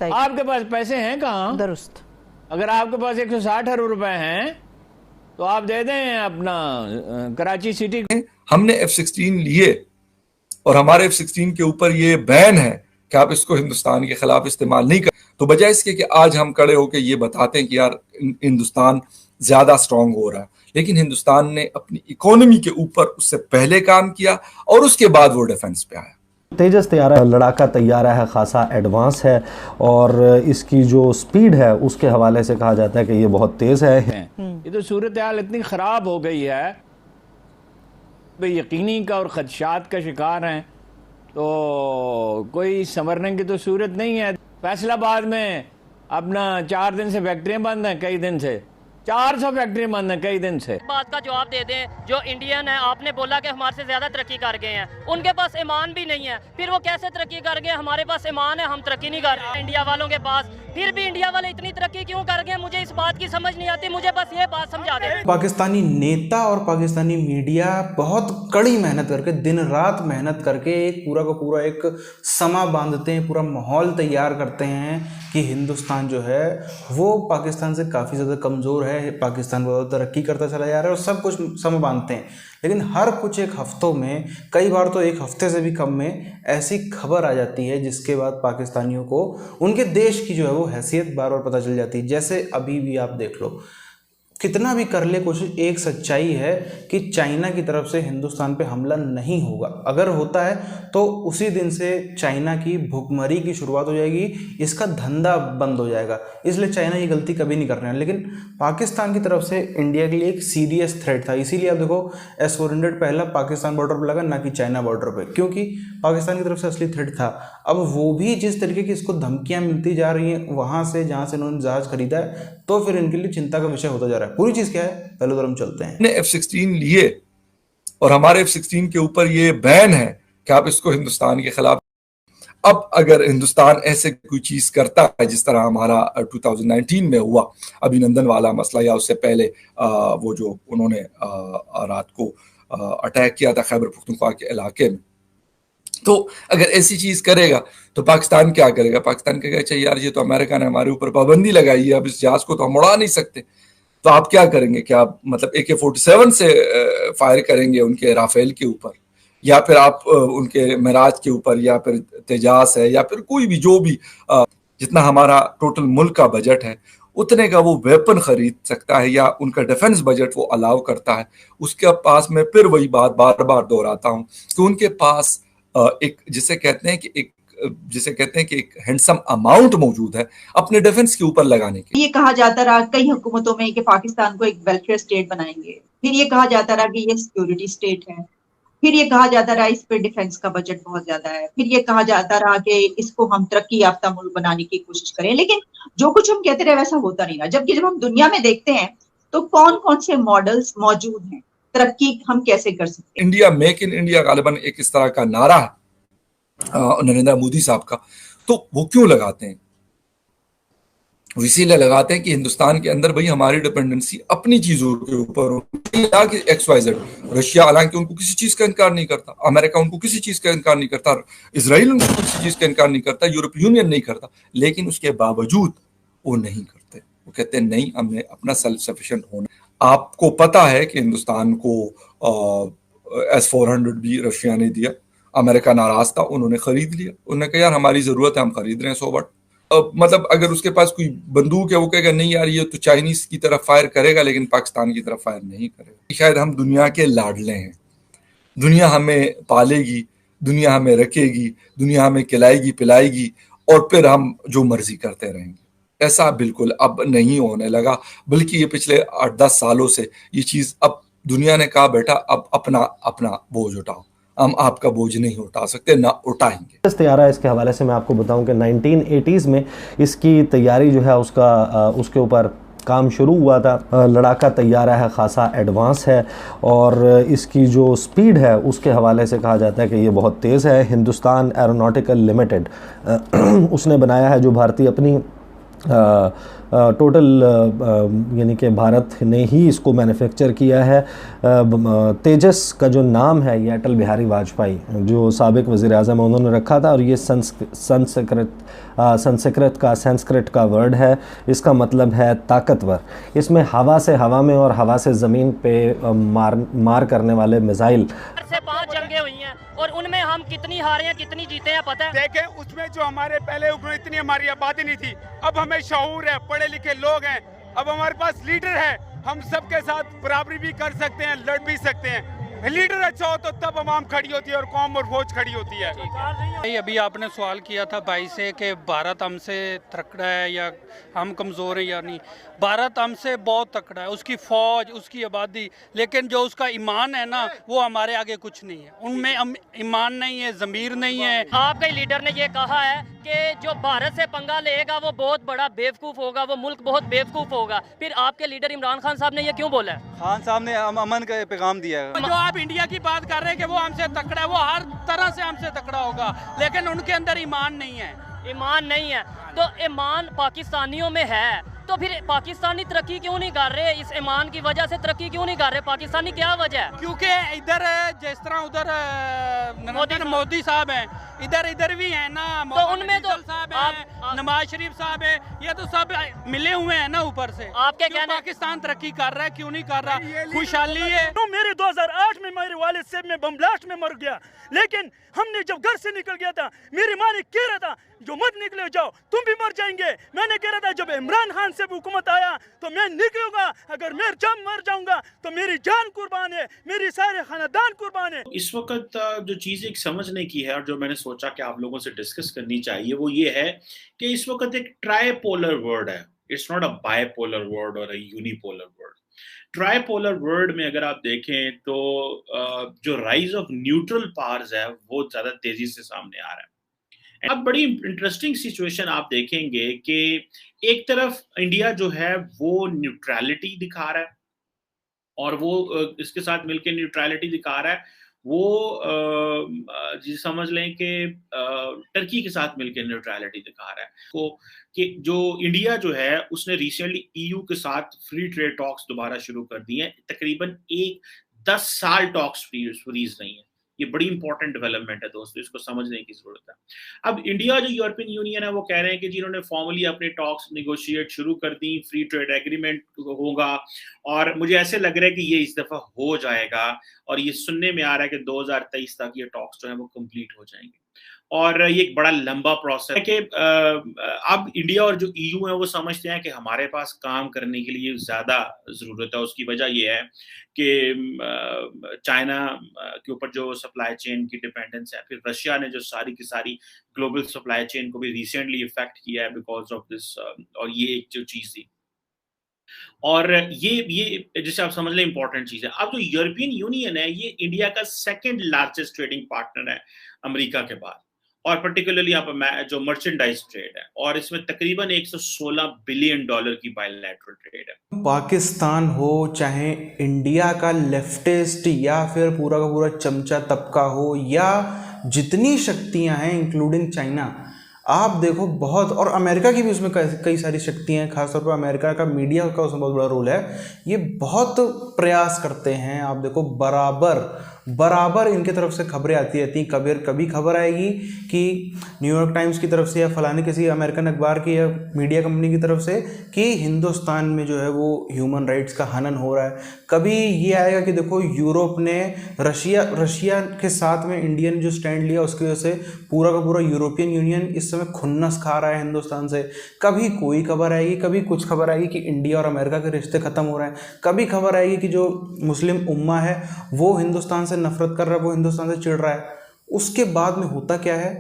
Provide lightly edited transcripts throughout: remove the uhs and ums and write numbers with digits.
आपके पास पैसे हैं कहाँ? दुरुस्त। अगर आपके पास 160 अरब रुपए हैं तो आप दे दें अपना कराची सिटी। हमने F-16 लिए और हमारे F-16 के ऊपर ये बैन है कि आप इसको हिंदुस्तान के खिलाफ इस्तेमाल नहीं कर। तो बजाय इसके कि आज हम खड़े होकर ये बताते हैं कि यार हिंदुस्तान ज्यादा स्ट्रांग हो रहा है, लेकिन हिंदुस्तान ने अपनी इकोनॉमी के ऊपर उससे पहले काम किया और उसके बाद वो डिफेंस पे आया। तेजस तैयारा लड़ाका तैयारा है, खासा एडवांस है और इसकी जो स्पीड है उसके हवाले से कहा जाता है कि ये बहुत तेज है। ये तो सूरत हाल इतनी खराब हो गई है, बेयकीनी का और खदशात का शिकार हैं, तो कोई संवरने की तो सूरत नहीं है। फैसलाबाद में अपना 4 दिन से फैक्ट्रियां बंद हैं, कई दिन से 400 फैक्ट्री बंद है कई दिन से। बात का जवाब दे दें, जो इंडियन है, आपने बोला कि हमारे से ज्यादा तरक्की कर गए हैं, उनके पास ईमान भी नहीं है, फिर वो कैसे तरक्की कर गए? हमारे पास ईमान है, हम तरक्की नहीं कर रहे इंडिया वालों के पास, फिर भी इंडिया वाले इतनी तरक्की क्यों कर गए? मुझे इस बात की समझ नहीं आती, मुझे बस ये बात समझा दे। पाकिस्तानी नेता और पाकिस्तानी मीडिया बहुत कड़ी मेहनत करके, दिन रात मेहनत करके एक पूरा का पूरा एक समा बांधते हैं, पूरा माहौल तैयार करते हैं कि हिंदुस्तान जो है वो पाकिस्तान से काफ़ी ज़्यादा कमज़ोर है, पाकिस्तान बहुत तरक्की करता चला जा रहा है और सब कुछ सम बांधते हैं। लेकिन हर कुछ एक हफ्तों में, कई बार तो एक हफ्ते से भी कम में ऐसी खबर आ जाती है जिसके बाद पाकिस्तानियों को उनके देश की जो है वो हैसियत बार बार पता चल जाती है। जैसे अभी भी आप देख लो, कितना भी कर ले कोशिश, एक सच्चाई है कि चाइना की तरफ से हिंदुस्तान पे हमला नहीं होगा। अगर होता है तो उसी दिन से चाइना की भुखमरी की शुरुआत हो जाएगी, इसका धंधा बंद हो जाएगा। इसलिए चाइना ये गलती कभी नहीं कर रहे हैं। लेकिन पाकिस्तान की तरफ से इंडिया के लिए एक सीरियस थ्रेट था, इसीलिए आप देखो S-400 पहला पाकिस्तान बॉर्डर पर लगा, ना कि चाइना बॉर्डर पर, क्योंकि पाकिस्तान की तरफ से असली थ्रेट था। अब वो भी जिस तरीके की इसको धमकियाँ मिलती जा रही हैं वहाँ से, जहाँ से उन्होंने जहाज़ खरीदा है, तो फिर इनके लिए चिंता का विषय होता जा रहा है। पूरी चीज क्या है, पहले तो हम चलते हैं। हमने F-16 लिए और हमारे F-16 के ऊपर ये बैन है कि आप इसको हिंदुस्तान के खिलाफ। अब अगर हिंदुस्तान ऐसे कोई चीज करता है जिस तरह हमारा 2019 में हुआ अभिनंदन वाला मसला, या उससे पहले वो जो उन्होंने रात को अटैक किया था खैबर पख्तूनख्वा के इलाके में, तो अगर ऐसी चीज करेगा तो पाकिस्तान क्या करेगा? पाकिस्तान कहेगा अच्छा यार ये तो अमेरिका ने हमारे ऊपर पाबंदी लगाई है, अब इस जहाज को तो हम उड़ा नहीं सकते, तो आप क्या करेंगे? क्या आप मतलब AK-47 से फायर करेंगे उनके राफेल के ऊपर, या फिर आप उनके मिराज के ऊपर, या फिर तेजास है, या फिर कोई भी जो भी जितना हमारा टोटल मुल्क का बजट है उतने का वो वेपन खरीद सकता है, या उनका डिफेंस बजट वो अलाउ करता है। उसके पास मैं फिर वही बात बार बार दोहराता हूँ कि उनके पास एक जिसे कहते हैं कि एक हैंडसम अमाउंट मौजूद है अपने डिफेंस के ऊपर लगाने के। ये कहा जाता रहा कई हुकूमतों में कि पाकिस्तान को एक वेलफेयर स्टेट बनाएंगे, फिर ये कहा जाता रहा कि ये सिक्योरिटी स्टेट है, फिर ये कहा जाता रहा इस पे डिफेंस का बजट बहुत ज्यादा है, फिर ये कहा जाता रहा कि इसको हम तरक्की याफ्ता मुल्क बनाने की कोशिश करें। लेकिन जो कुछ हम कहते रहे वैसा होता नहीं रहा। जबकि जब हम दुनिया में देखते हैं तो कौन कौन से मॉडल्स मौजूद हैं, तरक्की हम कैसे कर सकते हैं। इंडिया मेक इन इंडिया गालिबन एक इस तरह का नारा है नरेंद्र मोदी साहब का, तो वो क्यों लगाते हैं? वो इसीलिए लगाते हैं कि हिंदुस्तान के अंदर भाई हमारी डिपेंडेंसी अपनी चीजों के ऊपर हो, XYZ। रशिया हालांकि उनको किसी चीज का इनकार नहीं करता, अमेरिका उनको किसी चीज का इनकार नहीं करता, इसराइल उनको किसी चीज का इनकार नहीं करता, यूरोपियन यूनियन नहीं करता, लेकिन उसके बावजूद वो नहीं करते। वो कहते हैं नहीं, हमने अपना सेल्फ सफिशिएंट होना। आपको पता है कि हिंदुस्तान को S-400 भी रशिया ने दिया, अमेरिका नाराज था, उन्होंने खरीद लिया। उन्होंने कहा यार हमारी जरूरत है, हम खरीद रहे हैं 100 वाट। मतलब अगर उसके पास कोई बंदूक है वो कहेगा नहीं यार ये तो चाइनीज की तरफ फायर करेगा लेकिन पाकिस्तान की तरफ फायर नहीं करेगा। शायद हम दुनिया के लाडले हैं, दुनिया हमें पालेगी, दुनिया हमें रखेगी, दुनिया हमें खिलाएगी पिलाएगी और फिर हम जो मर्जी करते रहेंगे। ऐसा बिल्कुल अब नहीं होने लगा, बल्कि ये पिछले 8-10 सालों से ये चीज, अब दुनिया ने कहा बेटा अब अपना बोझ उठाओ, हम आपका बोझ नहीं उठा सकते, ना उठाएंगे। तैयारा इसके हवाले से मैं आपको बताऊं कि 1980s में इसकी तैयारी जो है उसके ऊपर काम शुरू हुआ था। लड़ाका तैयारा है, खासा एडवांस है और इसकी जो स्पीड है उसके हवाले से कहा जाता है कि ये बहुत तेज़ है। हिंदुस्तान एरोनॉटिकल लिमिटेड उसने बनाया है, जो भारतीय अपनी टोटल यानी कि भारत ने ही इसको मैन्युफैक्चर किया है। तेजस का जो नाम है ये अटल बिहारी वाजपेयी जो साबिक वज़ीर आज़म उन्होंने रखा था, और ये संस्कृत का वर्ड है। इसका मतलब है ताकतवर। इसमें हवा से हवा में और हवा से ज़मीन पे मार करने वाले मिसाइल से 5 जंगें हुई हैं और उनमें हम कितनी हारे हैं कितनी जीते हैं पता है? देखें, उसमें जो हमारे पहले इतनी हमारी आबादी नहीं थी, अब हमें शऊर है, पढ़े लिखे लोग हैं, अब हमारे पास लीडर है, हम सबके साथ बराबरी भी कर सकते हैं, लड़ भी सकते हैं। लीडर अच्छा हो तो तब आवाम खड़ी होती है और कौम और फौज खड़ी होती है। अभी आपने सवाल किया था भाई से कि भारत हमसे तकड़ा है या हम कमज़ोर हैं या नहीं। भारत हमसे बहुत तकड़ा है, उसकी फ़ौज, उसकी आबादी, लेकिन जो उसका ईमान है ना वो हमारे आगे कुछ नहीं है। उनमें ईमान नहीं है, ज़मीर नहीं है। आपके लीडर ने ये कहा है कि जो भारत से पंगा लेगा वो बहुत बड़ा बेवकूफ़ होगा, वो मुल्क बहुत बेवकूफ़ होगा। फिर आपके लीडर इमरान खान साहब ने ये क्यों बोला है? खान साहब ने अमन का पैगाम दिया है। जो आप इंडिया की बात कर रहे हैं कि वो हमसे तकड़ा है, वो हर तरह से हमसे तकड़ा होगा, लेकिन उनके अंदर ईमान नहीं है। ईमान नहीं है तो ईमान पाकिस्तानियों में है, तो फिर पाकिस्तानी तरक्की क्यों नहीं कर रहे? इस ईमान की वजह से तरक्की क्यों नहीं कर रहे पाकिस्तानी? क्या वजह है? क्योंकि इधर जिस तरह उधर नरेंद्र मोदी साहब हैं, इधर भी हैं ना, तो उनमें तो साहब हैं, नवाज शरीफ साहब हैं, ये तो सब मिले हुए हैं ना ऊपर से। आपके क्यों कहने पाकिस्तान तरक्की कर रहा है, क्यों नहीं कर रहा? खुशहाली है। तो मेरे 2008 में मेरे वालिद साहब में बम ब्लास्ट में मर गया, लेकिन हमने जब घर से निकल गया था मेरी माँ ने कह रहा था जो मत निकले जाओ तुम भी मर जाएंगे। मैंने कह रहा था जब इमरान खान से हुकूमत आया तो मैं निकलूंगा, अगर मैं जब मर जाऊंगा तो मेरी जान कुर्बान है, मेरी सारे खानदान कुर्बान है। इस वक्त जो चीज़ एक समझने की है और जो मैंने सोचा कि आप लोगों से डिस्कस करनी चाहिए वो ये है कि इस वक्त एक ट्राइपोलर वर्ड है। It's not a bipolar word और a unipolar word. Tripolar word में अगर आप देखें तो जो राइज ऑफ न्यूट्रल पावर्स है वो ज्यादा तेजी से सामने आ रहा है। अब बड़ी इंटरेस्टिंग सिचुएशन आप देखेंगे कि एक तरफ इंडिया जो है वो न्यूट्रलिटी दिखा रहा है और वो इसके साथ मिलकर न्यूट्रलिटी दिखा रहा है, वो जी समझ लें कि टर्की के साथ मिलकर न्यूट्रलिटी दिखा रहा है। तो कि जो इंडिया जो है उसने रिसेंटली ईयू के साथ फ्री ट्रेड टॉक्स दोबारा शुरू कर दिए हैं। तकरीबन 10 साल टॉक्स फ्रीज नहीं है। ये बड़ी इंपॉर्टेंट डेवलपमेंट है दोस्तों, इसको समझने की जरूरत है। अब इंडिया जो यूरोपियन यूनियन है वो कह रहे हैं कि जिन्होंने फॉर्मली अपने टॉक्स नेगोशिएट शुरू कर दी, फ्री ट्रेड एग्रीमेंट होगा, और मुझे ऐसे लग रहा है कि ये इस दफा हो जाएगा और ये सुनने में आ रहा है कि 2023 तक ये टॉक्स जो है वो कंप्लीट हो जाएंगे। और ये एक बड़ा लंबा प्रोसेस है कि अब इंडिया और जो ईयू है वो समझते हैं कि हमारे पास काम करने के लिए ज़्यादा ज़रूरत है। उसकी वजह ये है कि चाइना के ऊपर जो सप्लाई चेन की डिपेंडेंस है, फिर रशिया ने जो सारी की सारी ग्लोबल सप्लाई चेन को भी रिसेंटली इफेक्ट किया है बिकॉज ऑफ दिस, और ये एक जो चीज़ थी। और ये जैसे आप समझ लें इंपॉर्टेंट चीज़ है। अब जो यूरोपियन यूनियन है ये इंडिया का सेकेंड लार्जेस्ट ट्रेडिंग पार्टनर है अमेरिका के बाद, और पर्टिकुलरली यहाँ पर जो मर्चेंडाइज ट्रेड है, और इसमें तकरीबन $116 बिलियन की बायलैटरल ट्रेड है। पाकिस्तान हो चाहे इंडिया का लेफ्टिस्ट या फिर पूरा का पूरा चमचा तबका हो या जितनी शक्तियां हैं इंक्लूडिंग चाइना, आप देखो बहुत, और अमेरिका की भी उसमें कई सारी शक्तियां हैं, खासतौर पर अमेरिका का मीडिया का उसमें बहुत बड़ा रोल है। ये बहुत प्रयास करते हैं, आप देखो बराबर इनके तरफ से खबरें आती रहती हैं। कभी खबर आएगी कि न्यूयॉर्क टाइम्स की तरफ से या फलाने किसी अमेरिकन अखबार की या मीडिया कंपनी की तरफ से कि हिंदुस्तान में जो है वो ह्यूमन राइट्स का हनन हो रहा है। कभी ये आएगा कि देखो यूरोप ने रशिया के साथ में इंडिया ने जो स्टैंड लिया उसकी वजह से पूरा का पूरा यूरोपियन यूनियन इस समय खुन्नस खा रहा है हिंदुस्तान से। कभी कोई खबर आएगी, कभी कुछ खबर आएगी कि इंडिया और अमेरिका के रिश्ते ख़त्म हो रहे हैं, कभी खबर आएगी कि जो मुस्लिम उम्मा है वो हिंदुस्तान से नफरत कर रहा है, वो हिंदुस्तान से चिढ़ रहा है। उसके बाद में होता क्या है,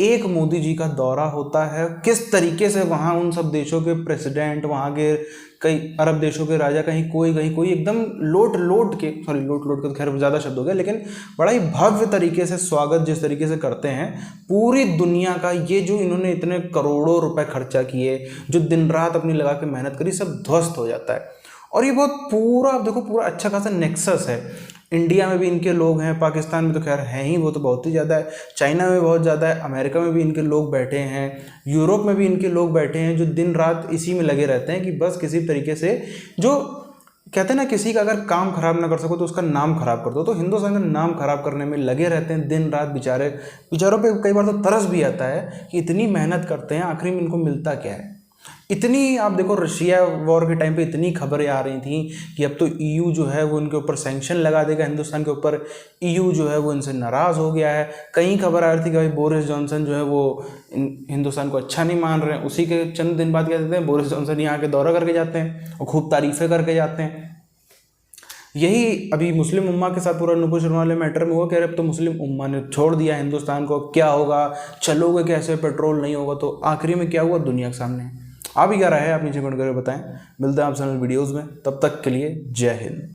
एक मोदी जी का दौरा होता है, किस तरीके से वहाँ उन सब देशों के प्रेसिडेंट, वहाँ के कई अरब देशों के राजा, कहीं कोई एकदम लोट के तो खैर ज़्यादा शब्द हो गया, लेकिन बड़ा ही भव्य तरीके से स्वागत जिस तरीके से करते हैं पूरी दुनिया का। ये जो इन्होंने इतने करोड़ों रुपए खर्चा किए, जो दिन रात अपनी लगा के मेहनत करी, सब ध्वस्त हो जाता है। और ये बहुत पूरा आप देखो पूरा अच्छा खासा नेक्सस है। इंडिया में भी इनके लोग हैं, पाकिस्तान में तो खैर हैं ही, वो तो बहुत ही ज़्यादा है, चाइना में बहुत ज़्यादा है, अमेरिका में भी इनके लोग बैठे हैं, यूरोप में भी इनके लोग बैठे हैं, जो दिन रात इसी में लगे रहते हैं कि बस किसी तरीके से, जो कहते हैं ना, किसी का अगर काम खराब ना कर सको तो उसका नाम खराब कर दो। तो हिंदुस्तान का नाम खराब करने में लगे रहते हैं दिन रात। बेचारों पे कई बार तो तरस भी आता है कि इतनी मेहनत करते हैं, आखिरी में इनको मिलता क्या है। इतनी, आप देखो रशिया वॉर के टाइम पे इतनी खबरें आ रही थी कि अब तो ईयू जो है वो इनके ऊपर सैंक्शन लगा देगा हिंदुस्तान के ऊपर, ईयू जो है वो इनसे नाराज़ हो गया है। कई खबर आ रही थी कि भाई बोरिस जॉनसन जो है वो हिंदुस्तान को अच्छा नहीं मान रहे हैं। उसी के चंद दिन बाद क्या देते हैं, बोरिस जॉनसन यहाँ के दौरा करके जाते हैं और खूब तारीफ़ें करके जाते हैं। यही अभी मुस्लिम उम्मा के साथ पूरा नुपुर शर्मा वाले मैटर में हुआ, कह रहे अब तो मुस्लिम उम्मा ने छोड़ दिया हिंदुस्तान को, क्या होगा, चलोगे कैसे, पेट्रोल नहीं होगा। तो आखिरी में क्या हुआ दुनिया के सामने। आप ही क्या राय है, आप नीचे कमेंट करके बताएं। मिलते हैं आपसे वीडियोज़ में, तब तक के लिए जय हिंद।